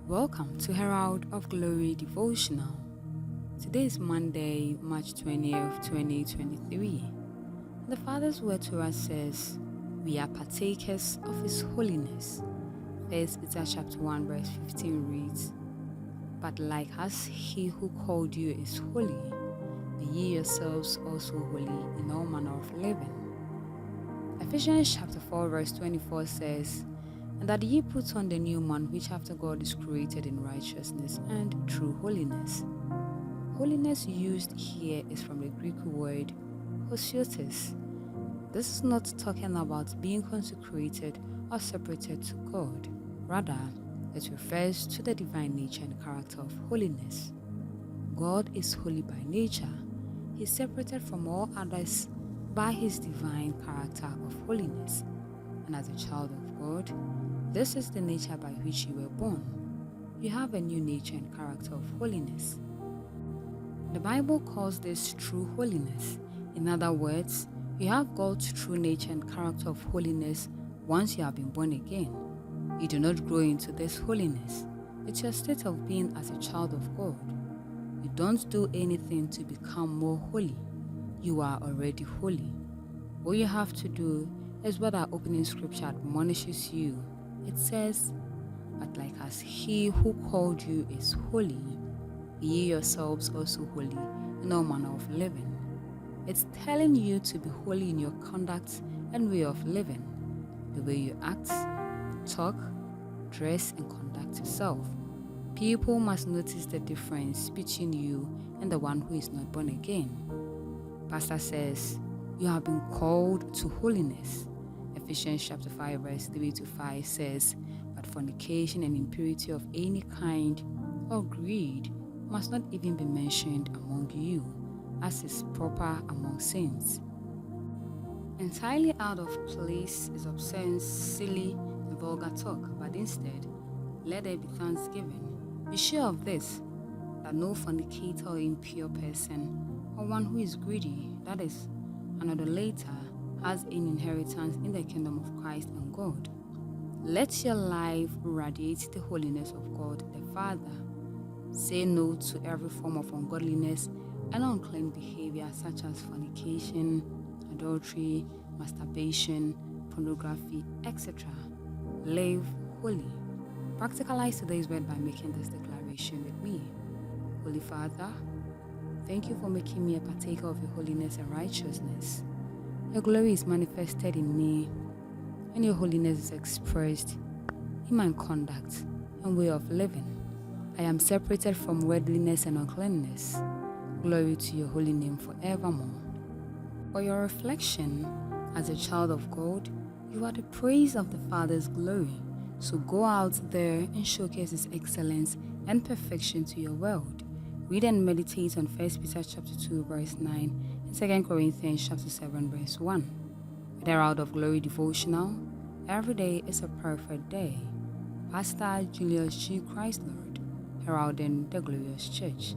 Welcome to Herald of Glory Devotional. Today is Monday, March 20th, 2023. The Father's word to us says, we are partakers of His holiness. 1 Peter chapter 1 verse 15 reads, but like as He who called you is holy, be ye yourselves also holy in all manner of living. Ephesians chapter 4 verse 24 says, and that ye put on the new man which after God is created in righteousness and true holiness. Holiness used here is from the Greek word hosiotes. This is not talking about being consecrated or separated to God. Rather, it refers to the divine nature and character of holiness. God is holy by nature. He is separated from all others by His divine character of holiness. And as a child of God, this is the nature by which you were born. You have a new nature and character of holiness. The Bible calls this true holiness. In other words, you have God's true nature and character of holiness once you have been born again. You do not grow into this holiness. It's your state of being as a child of God. You don't do anything to become more holy. You are already holy. All you have to do is what our opening scripture admonishes you. It says, but like as He who called you is holy, be ye yourselves also holy in all manner of living. It's telling you to be holy in your conduct and way of living, the way you act, talk, dress, and conduct yourself. People must notice the difference between you and the one who is not born again. Pastor says, you have been called to holiness. Ephesians chapter 5 verse 3 to 5 says, but fornication and impurity of any kind or greed must not even be mentioned among you, as is proper among saints. Entirely out of place is obscene, silly, and vulgar talk, but instead, let there be thanksgiving. Be sure of this, that no fornicator or impure person, or one who is greedy, that is, an idolater, has an inheritance in the kingdom of Christ and God. Let your life radiate the holiness of God the Father. Say no to every form of ungodliness and unclean behavior such as fornication, adultery, masturbation, pornography, etc. Live holy. Practicalize today's word by making this declaration with me. Holy Father, thank you for making me a partaker of your holiness and righteousness. Your glory is manifested in me, and your holiness is expressed in my conduct and way of living. I am separated from worldliness and uncleanness. Glory to your holy name forevermore. For your reflection as a child of God, you are the praise of the Father's glory. So go out there and showcase His excellence and perfection to your world. Read and meditate on 1 Peter chapter 2 verse 9 and 2 Corinthians chapter 7 verse 1. With Herald of Glory Devotional, every day is a perfect day. Pastor Julius G. Christ Lord, heralding the glorious church.